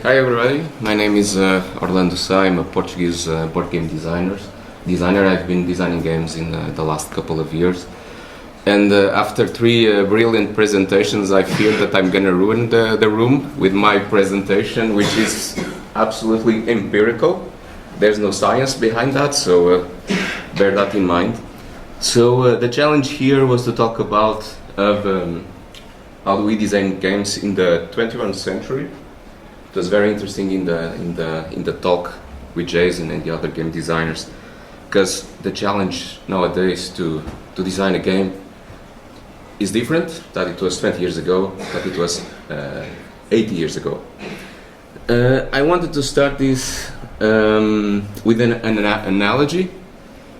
Hi everybody, my name is Orlando Sá. I'm a Portuguese board game designer. I've been designing games in the last couple of years. And after three brilliant presentations, I fear that I'm gonna ruin the room with my presentation, which is absolutely empirical. There's no science behind that, so bear that in mind. So the challenge here was to talk about how do we design games in the 21st century. It was very interesting in the talk with Jason and the other game designers, because the challenge nowadays to design a game is different than it was 20 years ago, that it was 80 years ago. I wanted to start this with an analogy,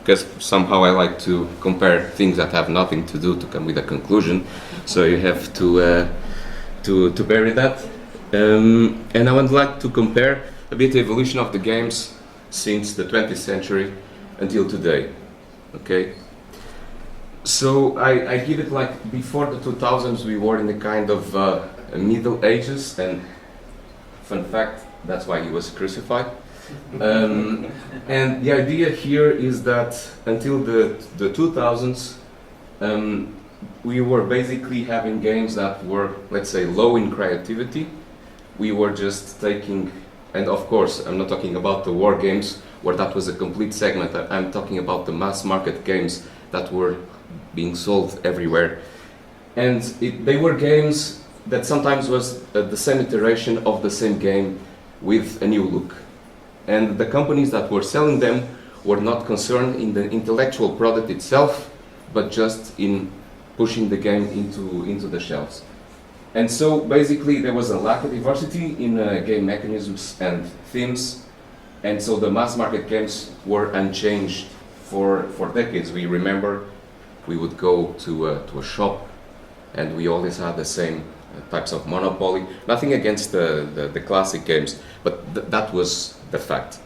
because somehow I like to compare things that have nothing to do to come with a conclusion, so you have to bury that. And I would like to compare a bit the evolution of the games since the 20th century until today. Okay? So I give it like before the 2000s we were in the kind of Middle Ages, and fun fact, that's why he was crucified. And the idea here is that until the 2000s we were basically having games that were, let's say, low in creativity. We were just taking, and of course I'm not talking about the war games where that was a complete segment. I'm talking about the mass market games that were being sold everywhere, and they were games that sometimes was the same iteration of the same game with a new look, and the companies that were selling them were not concerned in the intellectual product itself, but just in pushing the game into the shelves. And so basically there was a lack of diversity in game mechanisms and themes, and so the mass market games were unchanged for decades. We remember we would go to a shop and we always had the same types of Monopoly. Nothing against the classic games, but that was the fact.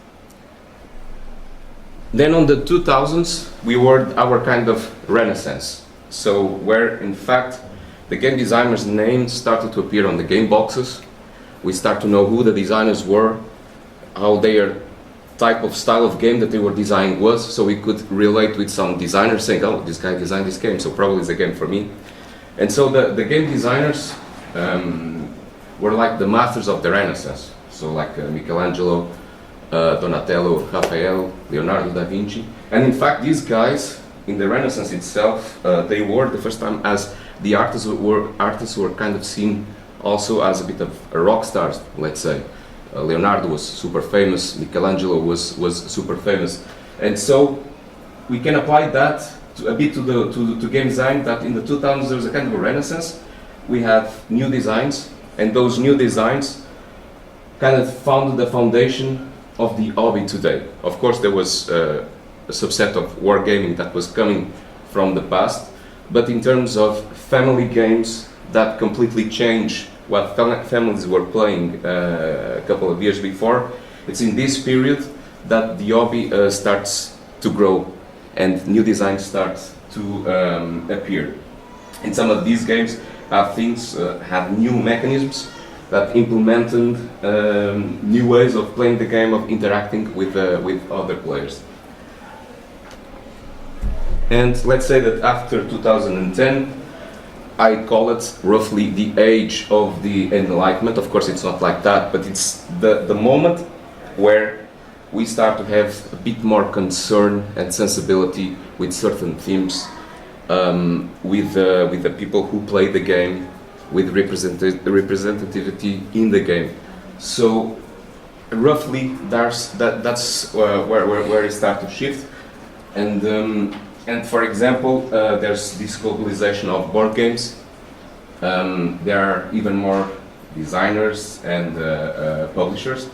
Then on the 2000s we were our kind of renaissance, so where in fact the game designers' names started to appear on the game boxes. We start to know who the designers were, how their type of style of game that they were designing was, so we could relate with some designers saying, oh, this guy designed this game, so probably it's a game for me. And so the game designers were like the masters of the Renaissance, so like Michelangelo, Donatello, Raphael, Leonardo da Vinci. And in fact these guys in the Renaissance itself, they were the first time as the artists who were kind of seen also as a bit of rock stars, let's say. Leonardo was super famous, Michelangelo was super famous, and so we can apply that a bit to game design, that in the 2000s there was a kind of a renaissance. We have new designs, and those new designs kind of founded the foundation of the hobby today. Of course there was a subset of wargaming that was coming from the past, but in terms of family games that completely change what families were playing a couple of years before, it's in this period that the hobby starts to grow and new designs start to appear. And some of these games have new mechanisms that implemented new ways of playing the game, of interacting with other players. And let's say that after 2010, I call it roughly the age of the Enlightenment. Of course it's not like that, but it's the moment where we start to have a bit more concern and sensibility with certain themes, with the people who play the game, with representativity in the game. So roughly that's where it starts to shift. And for example, there's this globalization of board games. There are even more designers and publishers.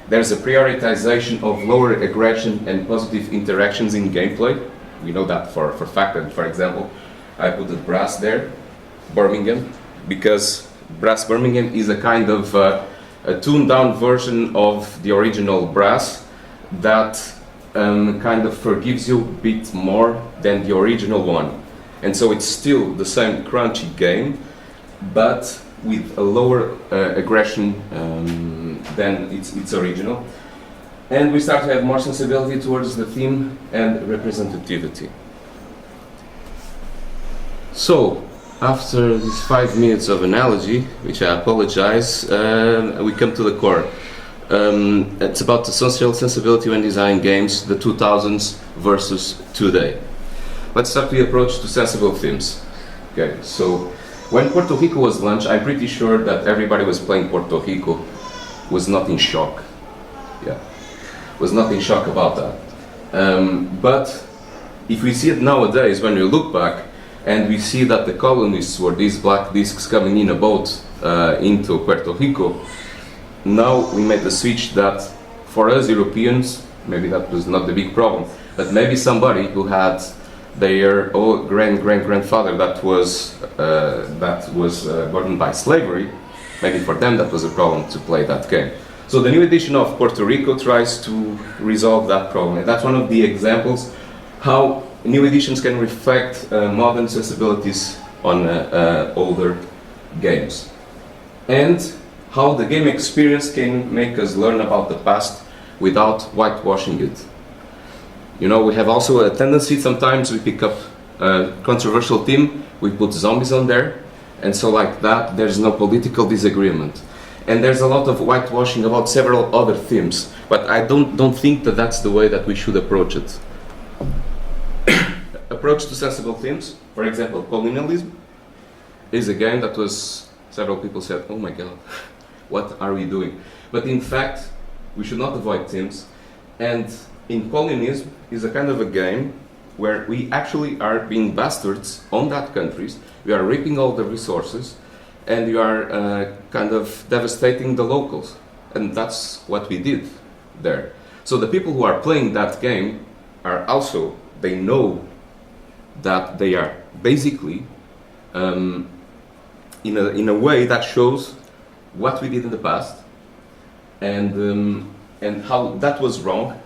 There's a prioritization of lower aggression and positive interactions in gameplay. We know that for fact. And for example, I put the Brass there, Birmingham, because Brass Birmingham is a kind of a tuned down version of the original Brass that kind of forgives you a bit more than the original one. And so it's still the same crunchy game, but with a lower aggression than its original. And we start to have more sensibility towards the theme and representativity. So, after these 5 minutes of analogy, which I apologize, we come to the core. It's about the social sensibility when designing games, the 2000s versus today. Let's start the approach to sensible themes. Okay, so when Porto Rico was launched, I'm pretty sure that everybody was playing Porto Rico was not in shock. Yeah, was not in shock about that. But if we see it nowadays, when we look back, and we see that the colonists were these black discs coming in a boat into Puerto Rico, now we made the switch that for us Europeans, maybe that was not the big problem, but maybe somebody who had their old grandfather that was burdened by slavery, maybe for them that was a problem to play that game. So the new edition of Puerto Rico tries to resolve that problem, and that's one of the examples how new editions can reflect modern sensibilities on older games, and how the game experience can make us learn about the past without whitewashing it. You know, we have also a tendency, sometimes we pick up a controversial theme, we put zombies on there, and so like that there's no political disagreement. And there's a lot of whitewashing about several other themes, but I don't think that that's the way that we should approach it. Approach to sensible themes, for example, colonialism is a game that was, several people said, oh my god, what are we doing? But in fact, we should not avoid themes, and in colonialism is a kind of a game where we actually are being bastards on that countries, we are reaping all the resources, and we are kind of devastating the locals, and that's what we did there. So the people who are playing that game are also, they know that they are basically in a way that shows what we did in the past, and how that was wrong,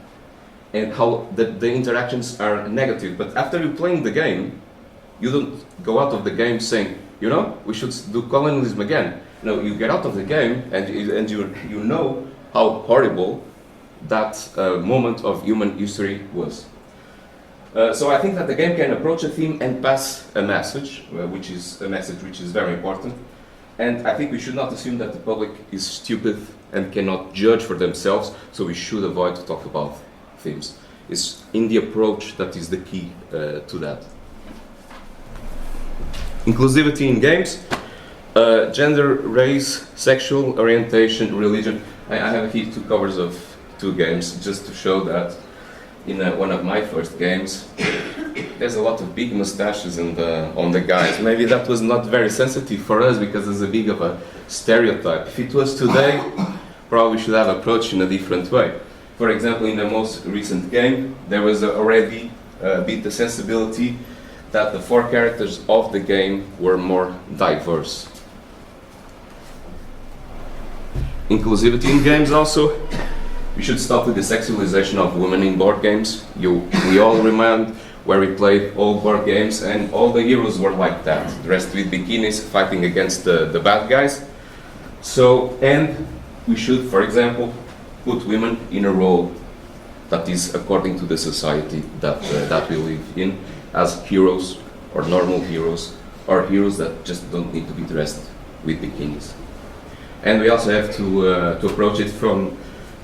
and how the interactions are negative. But after you're playing the game, you don't go out of the game saying, you know, we should do colonialism again. No, you get out of the game and you know how horrible that moment of human history was. So I think that the game can approach a theme and pass a message, which is very important. And I think we should not assume that the public is stupid and cannot judge for themselves, so we should avoid to talk about themes. It's in the approach that is the key to that. Inclusivity in games, gender, race, sexual orientation, religion. I have here 2 covers of 2 games just to show that in one of my first games there's a lot of big mustaches on the guys. Maybe that was not very sensitive for us because it's a big of a stereotype. If it was today, probably should have approached in a different way. For example, in the most recent game, there was already a bit the sensibility that the 4 characters of the game were more diverse. Inclusivity in games also. We should stop with the sexualization of women in board games. We all remember where we played old board games and all the heroes were like that, dressed with bikinis, fighting against the bad guys. So, and we should, for example, put women in a role that is according to the society that we live in, as heroes or normal heroes, or heroes that just don't need to be dressed with bikinis. And we also have to approach it from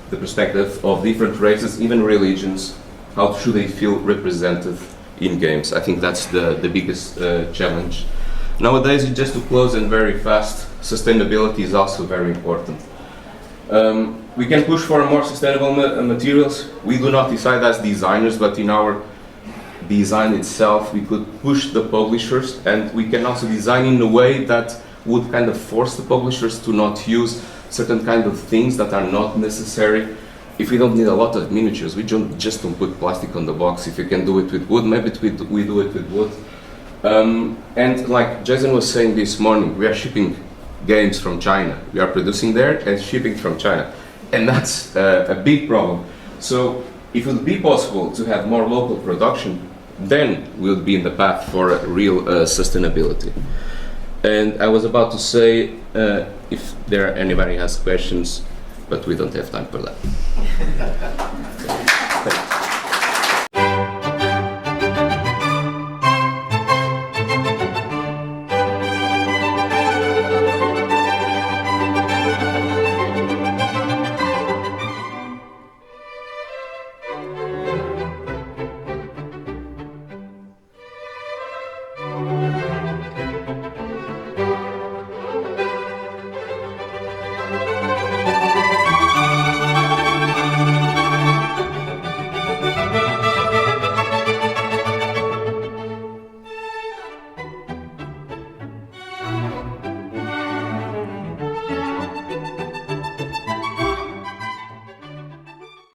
the perspective of different races, even religions. How should they feel represented in games? I think that's the biggest challenge. Nowadays, just to close and very fast, sustainability is also very important. We can push for more sustainable materials. We do not decide as designers, but in our design itself, we could push the publishers, and we can also design in a way that would kind of force the publishers to not use certain kind of things that are not necessary. If we don't need a lot of miniatures, we just don't put plastic on the box. If you can do it with wood, maybe we do it with wood. And like Jason was saying this morning, we are shipping games from China. We are producing there and shipping from China. And that's a big problem. So if it would be possible to have more local production, then we'll be in the path for real sustainability. And I was about to say if anybody has questions, but we don't have time for that. Thanks.